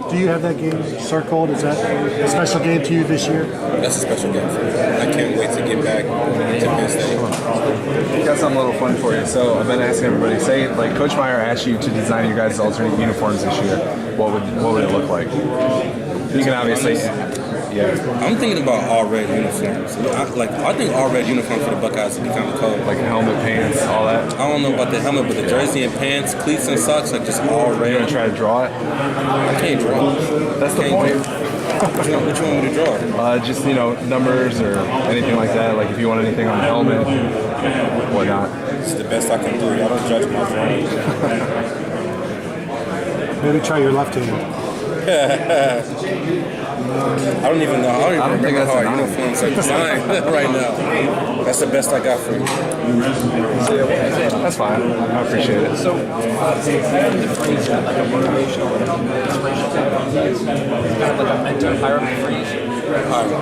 Do you have that game circled? Is that a special game to you this year? That's a special game for me. I can't wait to get back to Penn State. Got something a little fun for you. So I've been asking everybody, say like Coach Meyer asked you to design your guys' alternate uniforms this year, what would it look like? You can obviously, yeah. I'm thinking about all red uniforms. I think all red uniforms for the Buckeyes would be kind of cool. Like helmet, pants, all that. I don't know about the helmet, but the jersey and pants, cleats and socks, like just all red. You're gonna try to draw it? I can't draw. That's the point. What you want me to draw? Just numbers or anything like that. Like if you want anything on the helmet, whatnot. It's the best I can do. I don't judge my drawing. Maybe try your left hand. I don't even know. I don't even remember how our uniforms are designed right now. That's the best I got for you. That's fine. I appreciate it. So,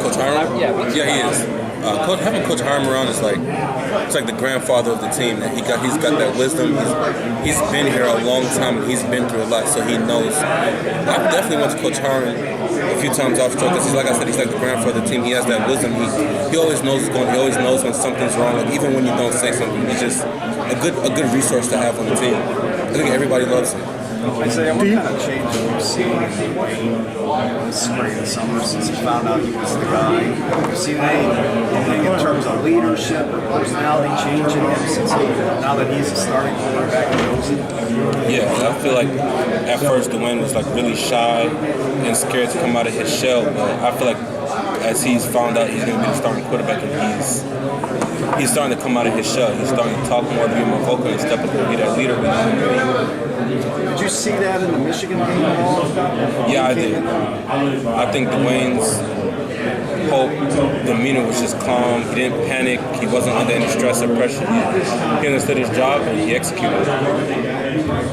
Coach Hiram? Yeah, he is. Having Coach Hiram around is like it's like the grandfather of the team. He's got that wisdom. He's been here a long time and he's been through a lot, so he knows. I definitely went to Coach Hiram a few times off stroke because like I said, he's like the grandfather of the team. He has that wisdom. He always knows what's going on. He always knows when something's wrong. Like even when you don't say something, he's just a good resource to have on the team. I think everybody loves him. Isaiah, what kind of change have you seen in Wayne this spring and summer since you found out he was the guy? Have you seen anything in terms of leadership or personality change in him since now that he's a starting quarterback and knows it? Yeah, I feel like at first Dwayne was like really shy and scared to come out of his shell, but I feel like as he's found out he's going to be the starting quarterback and he's starting to come out of his shell. He's starting to talk more, be more vocal, and step up and be that leader. Did you see that in the Michigan game at all? Yeah, I did. I think Dwayne's whole demeanor was just calm. He didn't panic. He wasn't under any stress or pressure. He understood his job and he executed.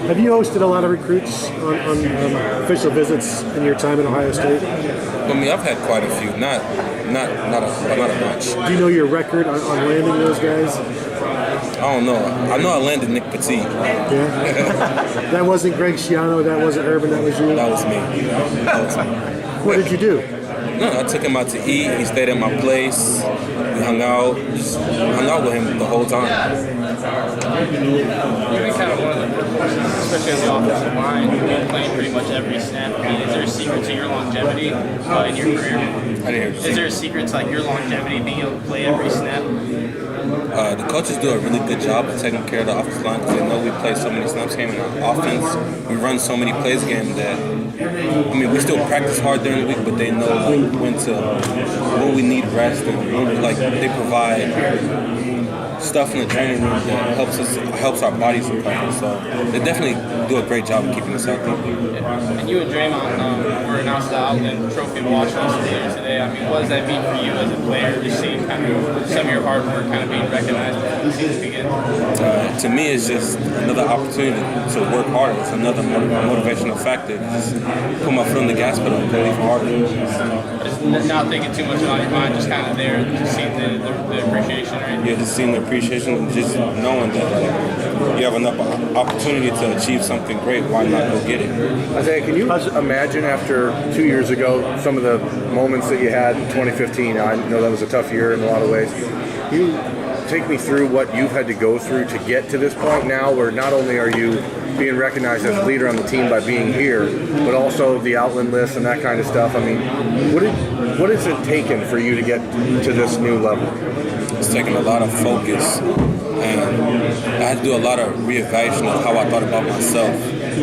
Have you hosted a lot of recruits on official visits in your time at Ohio State? I mean, I've had quite a few. Not a bunch. Do you know your record on landing those guys? I don't know. I know I landed Nick Petit. Yeah. That wasn't Greg Schiano. That wasn't Urban. That was you. That was me. What did you do? No, I took him out to eat. He stayed at my place. We hung out. Just hung out with him the whole time. You've been kind of one of the first, especially on the offensive line. You've been playing pretty much every snap. I mean, is there a secret to your longevity in your career? I didn't hear. Is there a secret to like your longevity being able to play every snap? The coaches do a really good job of taking care of the offensive line because they know we play so many snaps game in our offense. We run so many plays game that, I mean, we still practice hard during the week, but they know like when we need rest and when they provide stuff in the training room that helps our bodies recover. So they definitely do a great job of keeping us healthy. And you and Draymond were announced the Outland Trophy Watch List later today. I mean, what does that mean for you as a player, just seeing kind of some of your hard work kind of being recognized before the season begins? To me, it's just another opportunity to work harder. It's another motivational factor. Just put my foot on the gas pedal and play even harder. Just not thinking too much about your mind, just kind of there, just seeing the appreciation, right? Yeah, just seeing the appreciation and just knowing that you have enough opportunity to achieve something great. Why not go get it? Isaiah, can you imagine after 2 years ago some of the moments that you had in 2015? I know that was a tough year in a lot of ways. Can you take me through what you've had to go through to get to this point now where not only are you being recognized as a leader on the team by being here, but also the Outland list and that kind of stuff? I mean, what has it taken for you to get to this new level? It's taken a lot of focus, and I had to do a lot of reevaluation of how I thought about myself.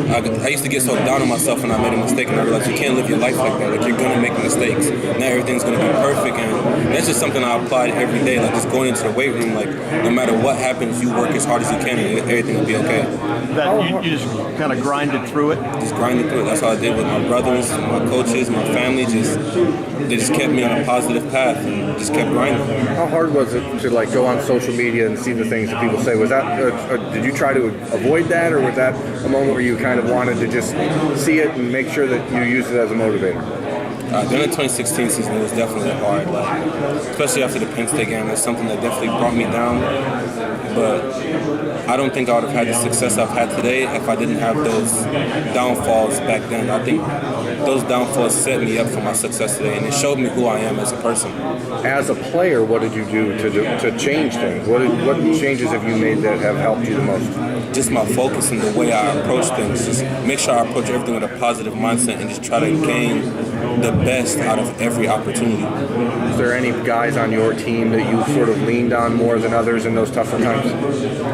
I used to get so down on myself when I made a mistake, and I realized you can't live your life like that. Like, you're going to make mistakes. Not everything's going to be perfect, and that's just something I applied every day. Like, just going into the weight room, like, no matter what happens, you work as hard as you can, and everything will be okay. That you just kind of grinded through it? Just grinded through it. That's how I did with my brothers, my coaches, my family. They just kept me on a positive path and just kept grinding. How hard was it to go on social media and see the things that people say? Was that did you try to avoid that, or was that a moment where you kind of wanted to just see it and make sure that you used it as a motivator? During the 2016 season, it was definitely hard, especially after the Penn State game. That's something that definitely brought me down. But I don't think I would have had the success I've had today if I didn't have those downfalls back then. I think those downfalls set me up for my success today, and it showed me who I am as a person. As a player, what did you do to change things? What changes have you made that have helped you the most? Just my focus and the way I approach things. Just make sure I approach everything with a positive mindset and just try to gain the best out of every opportunity. Is there any guys on your team that you sort of leaned on more than others in those tougher times?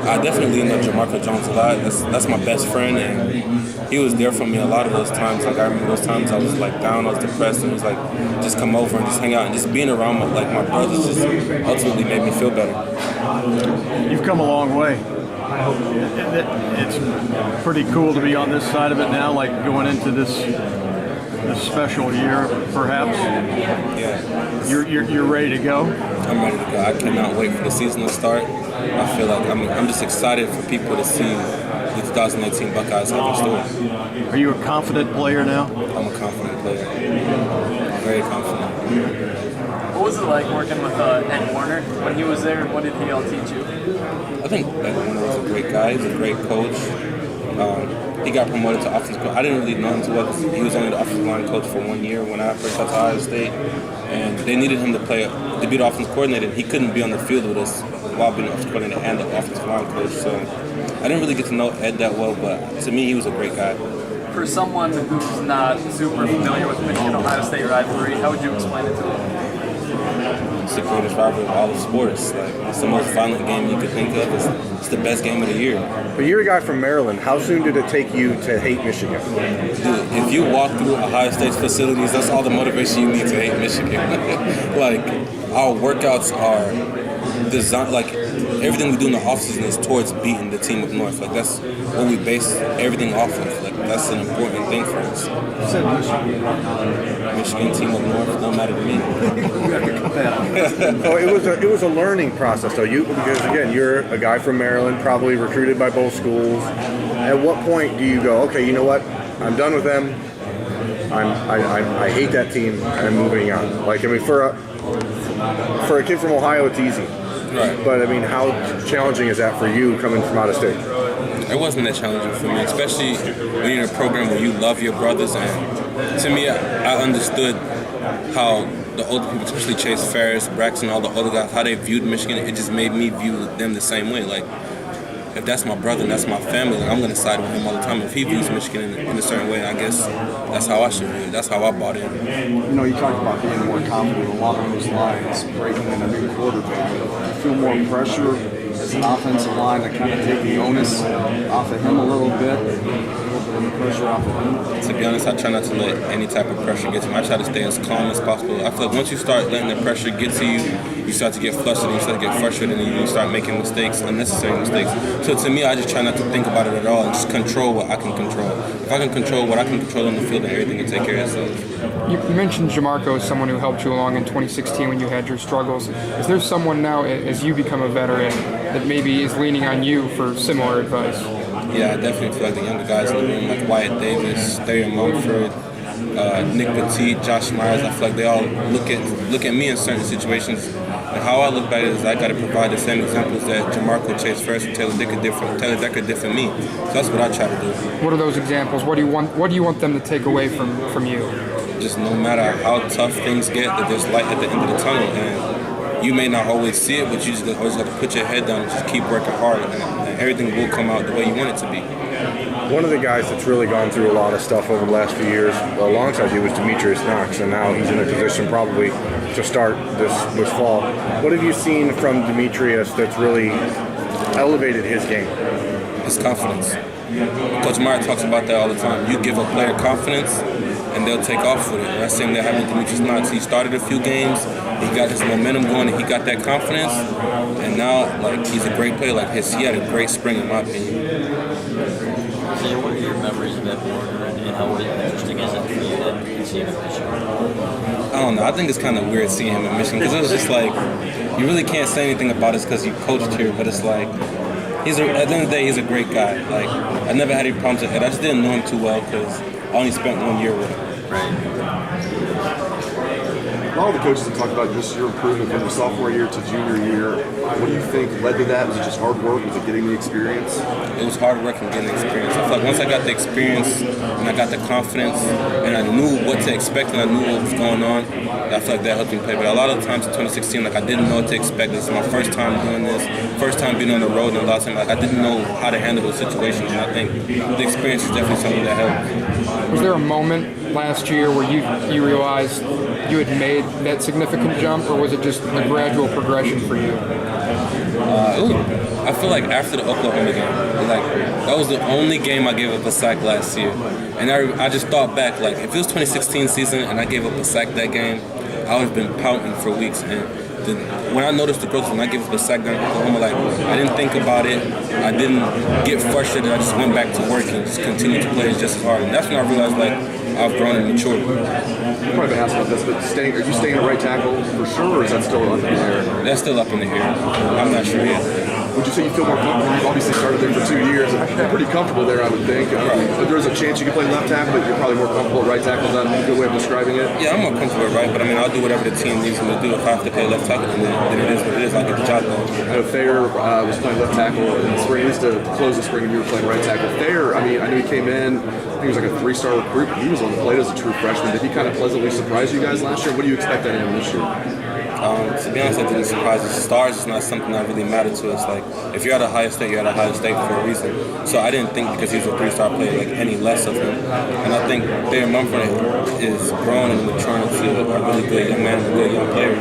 I definitely leaned on Jamarco Jones a lot. That's my best friend, and he was there for me a lot of those times. Like I remember those times I was like down, I was depressed, and he was like, just come over and just hang out, and just being around my brothers just ultimately made me feel better. You've come a long way. It's pretty cool to be on this side of it now, like going into this special year, perhaps. Yeah. You're ready to go. I'm ready to go. I cannot wait for the season to start. I feel like I'm just excited for people to see the 2018 Buckeyes have in store. Are you a confident player now? I'm a confident player. Very confident. What was it like working with Ed Warner when he was there? What did he all teach you? I think Ed Warner was a great guy. He's a great coach. He got promoted to offensive coach. I didn't really know him too well because he was only the offensive line coach for 1 year when I first got to Ohio State. And they needed him to be the offensive coordinator. He couldn't be on the field with us while being the offensive coordinator and the offensive line coach. So I didn't really get to know Ed that well, but to me, he was a great guy. For someone who's not super familiar with the Michigan-Ohio State rivalry, how would you explain it to them? It's the greatest rivalry of all of sports. Like, it's the most violent game you could think of. It's the best game of the year. But you're a guy from Maryland. How soon did it take you to hate Michigan? Dude, if you walk through Ohio State's facilities, that's all the motivation you need to hate Michigan. Like, our workouts are designed, like, everything we do in the offseason is towards beating the team up north. Like, that's what we base everything off of. Like, that's an important thing for us. Michigan team up north don't matter to me. So it was a learning process, though. Because again, you're a guy from Maryland, probably recruited by both schools. At what point do you go, okay, you know what? I'm done with them. I hate that team. I'm moving on. Like, I mean, for a kid from Ohio, it's easy. Right. But I mean, how challenging is that for you coming from out of state? It wasn't that challenging for me, especially when you're in a program where you love your brothers. And to me, I understood how the older people, especially Chase Ferris, Braxton, all the older guys, how they viewed Michigan. It just made me view them the same way. Like, if that's my brother and that's my family, like, I'm going to side with him all the time. If he views Michigan in a certain way, I guess that's how I should view it. That's how I bought in. You know, you talked about being more confident along those lines, breaking in a new quarterback. You feel more pressure as an offensive line to kind of take the onus off of him a little bit of the pressure off of him? To be honest, I try not to let any type of pressure get to me. I try to stay as calm as possible. I feel like once you start letting the pressure get to you, you start to get flustered, you start to get frustrated, and you start making mistakes, unnecessary mistakes. So to me, I just try not to think about it at all and just control what I can control. If I can control what I can control on the field, then everything can take care of itself. You mentioned Jamarco as someone who helped you along in 2016 when you had your struggles. Is there someone now, as you become a veteran, that maybe is leaning on you for similar advice? Yeah, I definitely feel like the younger guys in the room, like Wyatt Davis, Thayer Mumford, Nick Petit, Josh Myers, I feel like they all look at me in certain situations. And how I look at it is I got to provide the same examples that Jamarco, Chase Ferris, and Taylor Decker did for me. So that's what I try to do. What are those examples? What do you want them to take away from you? Just no matter how tough things get, that there's light at the end of the tunnel. And you may not always see it, but you just always have to put your head down and just keep working hard, and everything will come out the way you want it to be. One of the guys that's really gone through a lot of stuff over the last few years alongside you was Demetrius Knox, and now he's in a position probably to start this fall. What have you seen from Demetrius that's really elevated his game? His confidence. Coach Meyer talks about that all the time. You give a player confidence, and they'll take off with it. And that's the same that happened with Demetrius Knox. He started a few games, he got his momentum going, and he got that confidence, and now like he's a great player. Like he had a great spring, in my opinion. So what are your memories of Ed Warner, and how interesting is it for you that you can see him in Michigan? I don't know. I think it's kind of weird seeing him in Michigan because it was just like you really can't say anything about it because you coached here, but it's like at the end of the day, he's a great guy. Like I never had any problems with Ed. I just didn't know him too well because I only spent 1 year with him. Right. lot of the coaches have talked about just your improvement from your sophomore year to junior year. What do you think led to that? Was it just hard work? Was it getting the experience? It was hard work and getting the experience. I feel like once I got the experience and I got the confidence and I knew what to expect and I knew what was going on, I feel like that helped me play. But a lot of times in 2016, like I didn't know what to expect. This is my first time doing this, first time being on the road, and a lot of times like, I didn't know how to handle those situations. And I think the experience is definitely something that helped. Was there a moment last year where you realized you had made that significant jump, or was it just a gradual progression for you? I feel like after the Oklahoma game, like that was the only game I gave up a sack last year, and I just thought back, like if it was 2016 season and I gave up a sack that game, I would have been pouting for weeks. And when I noticed the growth when I gave up a sack down in Oklahoma, like I didn't think about it, I didn't get frustrated. I just went back to work and just continued to play just as hard. And that's when I realized like I've grown and matured. You've probably been asked about this, but are you staying at right tackle for sure, or is that still up in the air? That's still up in the air. I'm not sure yet. Would you say you feel more comfortable? You've obviously started there for 2 years. You're pretty comfortable there, I would think. If there's a chance you could play left tackle, but you're probably more comfortable at right tackle. Is that a good way of describing it? Yeah, I'm more comfortable at right, but I mean, I'll do whatever the team needs me to do. If I have to play left tackle, then it is what it is. I'll get the job done. I know Thayer was playing left tackle in the spring. At least to close the spring, and you were playing right tackle. Thayer, I mean, I knew he came in. I think he was like a 3-star recruit. He was on the plate as a true freshman. Did he kind of pleasantly surprise you guys last year? What do you expect out of him this year? To be honest, I didn't surprise us. Stars is not something that really mattered to us. Like, if you're at Ohio State, you're at Ohio State for a reason. So I didn't think because he's a 3-star player, like any less of him. And I think Thayer Mumford is grown and maturing into a really good young man, a good young player.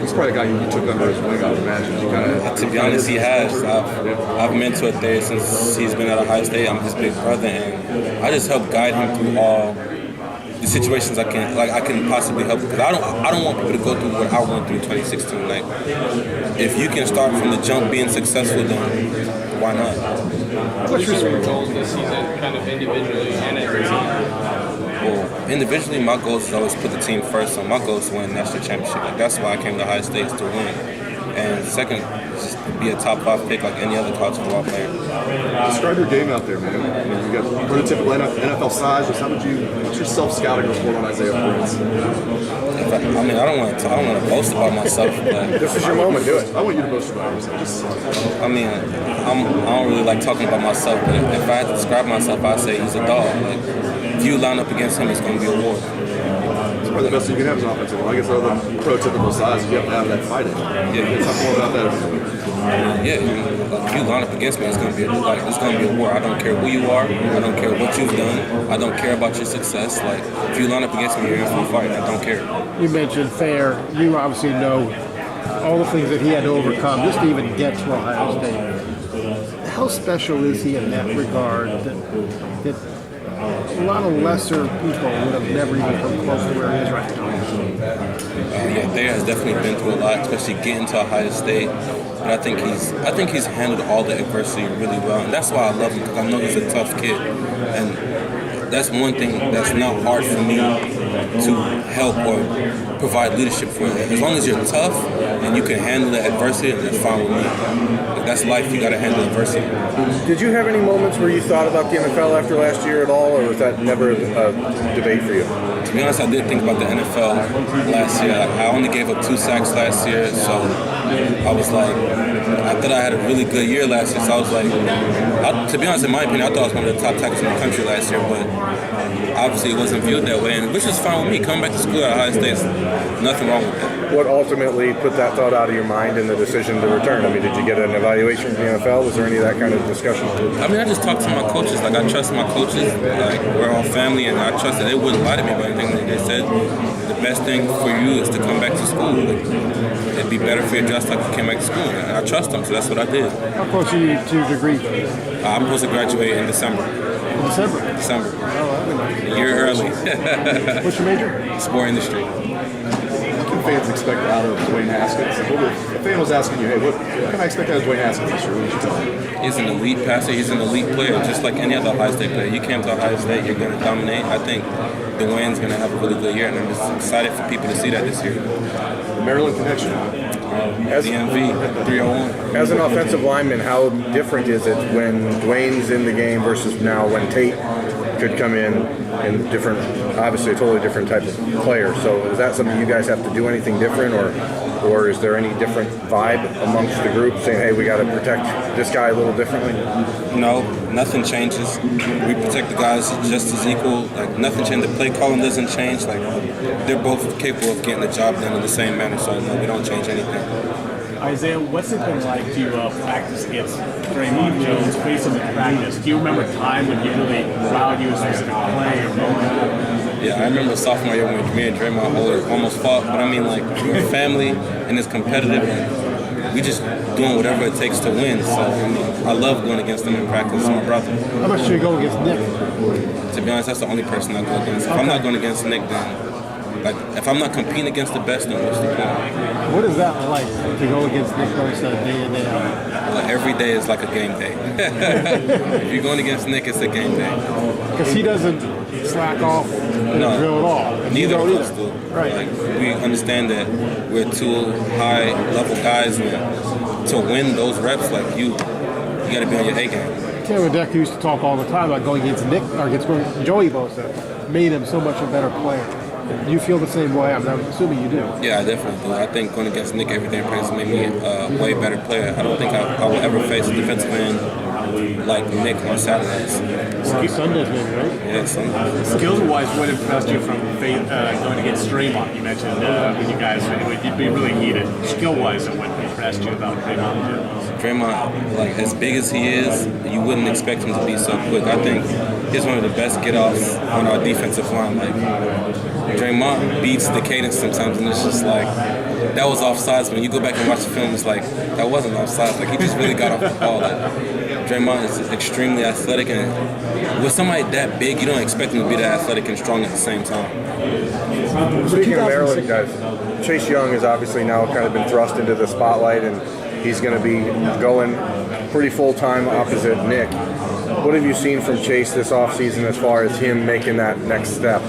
He's probably a guy you took under his wing, I would imagine. To be honest, he has. I've mentored Thayer since he's been at Ohio State. I'm his big brother, and I just help guide him through all the situations I can possibly help, because I don't want people to go through what I went through in 2016. Like, if you can start from the jump being successful, then why not? What's your goals this season, kind of individually and as a team? Well, individually, my goal is to always put the team first. So my goal is to win a national championship. Like, that's why I came to Ohio State, is to win. And second, just be a top 5 pick like any other college football player. Describe your game out there, man. You got prototypical NFL size. What's your self-scouting report on Isaiah Prince? I mean, I don't want to boast about myself, but this is your moment. Do it. I want you to boast about yourself. I mean, I don't really like talking about myself, but if I had to describe myself, I'd say he's a dog. Like, if you line up against him, it's going to be a war. It's probably the best thing you can have as an offensive line. I guess other than prototypical size, you have to have that fighting. Yeah, talk more about that. Yeah, like, if you line up against me, it's going to be a war. I don't care who you are. I don't care what you've done. I don't care about your success. Like, if you line up against me, you're in for a fight. I don't care. You mentioned Thayer. You obviously know all the things that he had to overcome just to even get to Ohio State. How special is he in that regard that a lot of lesser people would have never even come close to where he is right now? Yeah, Thayer has definitely been through a lot, especially getting to Ohio State. But I think he's handled all the adversity really well, and that's why I love him, because I know he's a tough kid, and that's one thing that's not hard for me to help or provide leadership for. As long as you're tough and you can handle the adversity, that's fine with me. Like, that's life. You got to handle adversity. Did you have any moments where you thought about the NFL after last year at all, or was that never a debate for you? To be honest, I did think about the NFL last year. I only gave up 2 sacks last year, so I was like, I thought I had a really good year last year, so I was like, to be honest, in my opinion, I thought I was one of the top tackles in the country last year, but obviously it wasn't viewed that way, and which is fine with me. Coming back to school at Ohio State, nothing wrong with that. What ultimately put that thought out of your mind in the decision to return? I mean, did you get an evaluation from the NFL? Was there any of that kind of discussion? I mean, I just talked to my coaches. Like, I trust my coaches. Like, we're all family, and I trust that they wouldn't lie to me about anything that they said. The best thing for you is to come back to school. Like, it'd be better for you just like you came back to school. And I trust them, so that's what I did. How close are you to your degree? I'm supposed to graduate in December. December. A year early. What's your major? Sport industry. What can fans expect out of Dwayne Haskins? If a fan was asking you, hey, what can I expect out of Dwayne Haskins this year? What would you tell him? He's an elite passer. He's an elite player, just like any other Ohio State player. You came to Ohio State, you're going to dominate. I think Dwayne's going to have a really good year, and I'm just excited for people to see that this year. The Maryland connection. DMV 301. As an offensive lineman, how different is it when Dwayne's in the game versus now when Tate could come in and different, obviously a totally different type of player. So is that something you guys have to do anything different, or is there any different vibe amongst the group saying, hey, we got to protect this guy a little differently? No, nothing changes. We protect the guys just as equal. Like nothing changes. The play calling doesn't change. Like they're both capable of getting the job done in the same manner. So no, we don't change anything. Isaiah, what's it been like to practice against Draymond Jones, face him in practice? Do you remember a time when you really wowed you as a specific play or moment? Yeah, I remember sophomore year when me and Draymond almost fought. But I mean, like, we're family and it's competitive. And we just doing whatever it takes to win. So I mean, I love going against him in practice. He's my brother. How much do you go against Nick? To be honest, that's the only person I go against. If I'm not going against Nick, then like if I'm not competing against the best, then what's the point? What is that like to go against Nick Bosa day in, day out? Like every day is like a game day. If you're going against Nick, it's a game day. Because he doesn't slack off in the drill at all. Neither of us do. Right. Like we understand that we're two high level guys, and to win those reps, like you got to be on your A game. Kevin Deck used to talk all the time about going against Nick or against Joey Bosa made him so much a better player. Do you feel the same way? I'm assuming you do. Yeah, I definitely do. I think going against Nick every day in practice made me a way better player. I don't think I will ever face a defensive end like Nick on Saturdays. Sundays, maybe, right? Yeah, Sundays. Skills-wise, what impressed you from going against Draymond? You mentioned when you guys you'd be really heated. Skill-wise, what impressed you about Draymond? Draymond, like as big as he is, you wouldn't expect him to be so quick. I think he's one of the best get-offs on our defensive line. Like Draymond beats the cadence sometimes, and it's just like that was offsides. When you go back and watch the film, it's like that wasn't offsides. Like he just really got off the ball. Like Draymond is extremely athletic, and with somebody that big, you don't expect him to be that athletic and strong at the same time. Speaking of Maryland guys, Chase Young has obviously now kind of been thrust into the spotlight, and he's going to be going pretty full-time opposite Nick. What have you seen from Chase this offseason as far as him making that next step?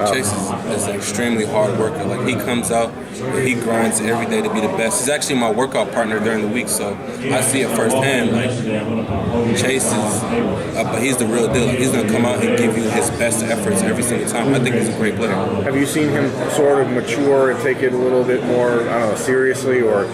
Chase is an extremely hard worker. Like he comes out and he grinds every day to be the best. He's actually my workout partner during the week, so I see it firsthand. Like Chase is, but he's the real deal. Like, he's gonna come out and give you his best efforts every single time. I think he's a great player. Have you seen him sort of mature and take it a little bit more, I don't know, seriously, or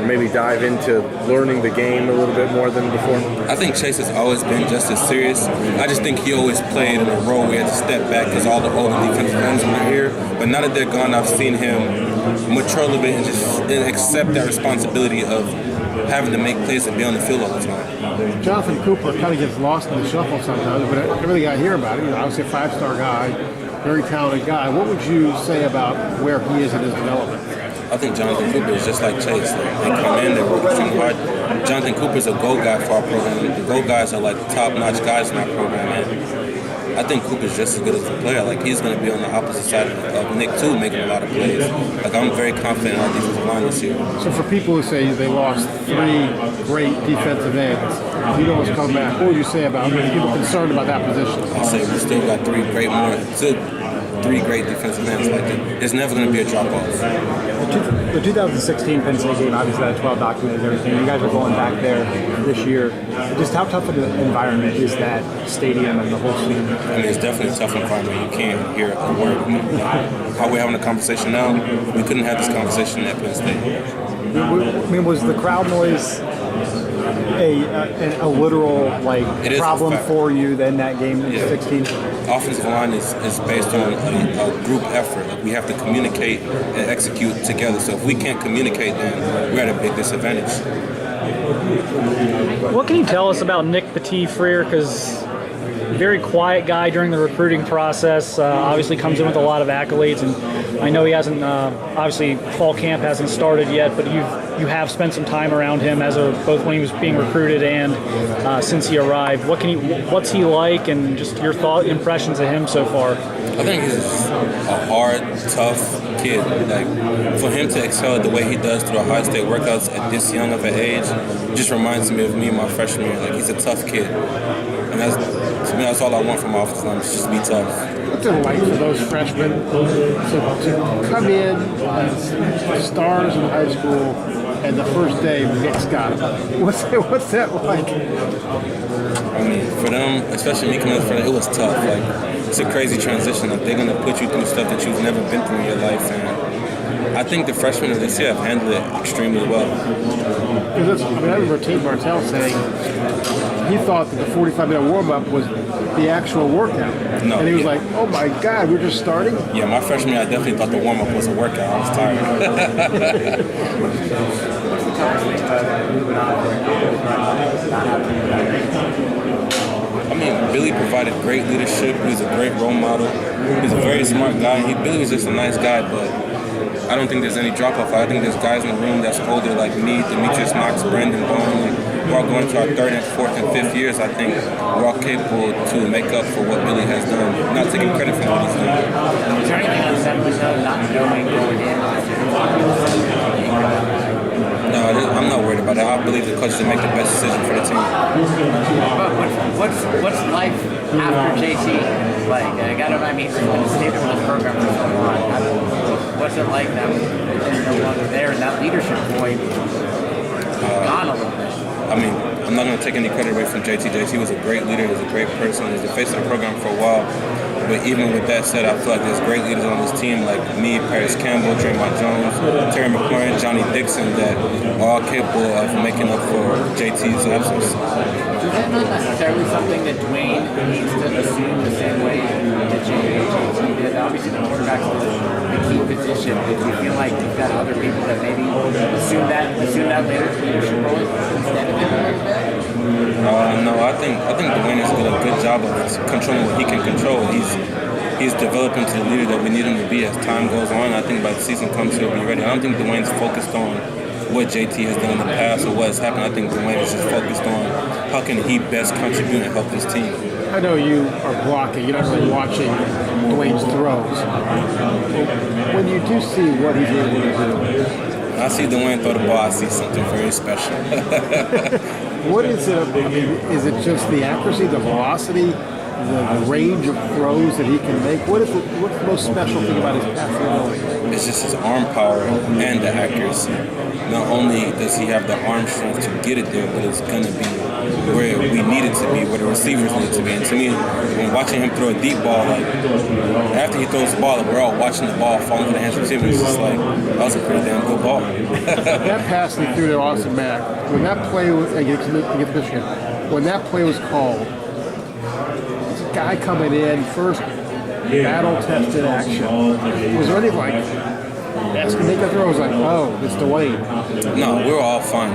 maybe dive into learning the game a little bit more than before? I think Chase has always been just as serious. I just think he always played in a role where he had to step back because all the older defensive ends were here. But now that they're gone, I've seen him mature a little bit and just accept that responsibility of having to make plays and be on the field all the time. Jonathan Cooper kind of gets lost in the shuffle sometimes, but everything I hear about him, obviously a five-star guy, very talented guy. What would you say about where he is in his development? I think Jonathan Cooper is just like Chase. They come in, they work extremely hard. Jonathan Cooper's a go guy for our program. The go guys are like top-notch guys in our program. And I think Cooper's just as good as a player. Like he's going to be on the opposite side of Nick too, making a lot of plays. Like I'm very confident in our defensive line this year. So for people who say they lost three great defensive ends, if you don't come back, what would you say about people concerned about that position? I say we still got three great defensive ends. Like there's never going to be a drop off. The 2016 Penn State game, obviously that 12 documented everything. You guys are going back there this year. Just how tough of an environment is that stadium and the whole scene? I mean, it's definitely a tough environment. You can't hear a word. How we're having a conversation now, we couldn't have this conversation at Penn State. I mean, was the crowd noise a literal problem for you then that game in 16? Offensive line is based on a group effort. Like we have to communicate and execute together. So if we can't communicate, then we're at a big disadvantage. What can you tell us about Nick Petit-Frere? Because very quiet guy during the recruiting process. Obviously comes in with a lot of accolades, and I know he hasn't. Obviously, fall camp hasn't started yet, but you have spent some time around him both when he was being recruited and since he arrived. What's he like, and just your impressions of him so far? I think he's a hard, tough kid. Like for him to excel the way he does through Ohio State workouts at this young of an age, just reminds me of me my freshman year. Like he's a tough kid, and that's all I want from my offensive line, is just be tough. What's it like for those freshmen to come in as stars in high school and the first day Nick's got him. What's that like? I mean, for them, especially me coming from it, it was tough. Like, it's a crazy transition. Like, they're gonna put you through stuff that you've never been through in your life, and I think the freshmen of this year have handled it extremely well. Because I remember Tate Martell saying he thought that the 45-minute warm-up was the actual workout. No, and he was like, oh my God, we're just starting? Yeah, my freshman year, I definitely thought the warm-up was a workout. I was tired. I mean, Billy provided great leadership. He was a great role model. He's a very smart guy. Billy was just a nice guy, but I don't think there's any drop-off. I think there's guys in the room that's older, like me, Demetrius Knox, Brandon Bone. Like, we're all going to our third and fourth and fifth years. I think we're all capable to make up for what Billy has done, not taking credit for what he's done. Is there anything unsettling though, not knowing going in? No, I'm not worried about it. I believe the coaches will make the best decision for the team. But what's life after JT like? I mean, he's been stayed with this program for so long. What's it like now? You're no longer there, and that leadership point gone a little bit. I mean, I'm not going to take any credit away from JT. JT was a great leader. He was a great person. He was the face of the program for a while. But even with that said, I feel like there's great leaders on this team, like me, Paris Campbell, Draymond Jones, Terry McLaurin, Johnny Dixon, that are all capable of making up for JT's absence. Is that not necessarily something that Dwayne needs to assume the same way that JT did? Obviously, the quarterback's the key position. But do you feel like you've got other people that maybe assume that leadership role instead of him? No, I think Dwayne has done a good job of controlling what he can control. He's developing to the leader that we need him to be as time goes on. I think by the season comes, he'll be ready. I don't think Dwayne's focused on what JT has done in the past or what has happened. I think Dwayne is just focused on how can he best contribute and help this team. I know you are blocking. You're not really watching Dwayne's throws. When you do see what he's able to do, I see Dwayne throw the ball. I see something very special. what is it? I mean, is it just the accuracy, the velocity, the range of throws that he can make? What's the most special thing about his passing ability? It's just his arm power and the accuracy. Not only does he have the arm strength to get it there, but it's going to be where we need it to be, where the receivers need it to be. And to me, when watching him throw a deep ball, like after he throws the ball, we're all watching the ball fall into the hands of the receivers. It's just like, that was a pretty damn good ball. That pass he threw to Austin Mack, when that play was against Michigan, when that play was called, there's a guy coming in first, battle-tested action. Was there anything like asking make that throw? I was like, oh, it's Dwayne. No, we're all fine.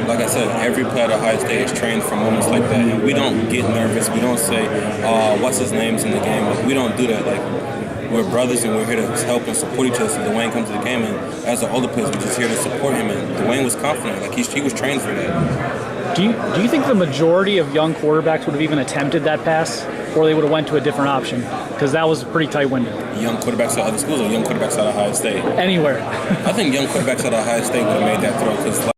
Like I said, every player at Ohio State is trained for moments like that, and we don't get nervous. We don't say, what's his name's in the game. Like, we don't do that. Like, we're brothers, and we're here to help and support each other. So Dwayne comes to the game, and as the older players, we're just here to support him. And Dwayne was confident. Like, he was trained for that. Do you think the majority of young quarterbacks would have even attempted that pass, or they would have went to a different option? Because that was a pretty tight window. Young quarterbacks at other schools or young quarterbacks at Ohio State? Anywhere. I think young quarterbacks at Ohio State would have made that throw because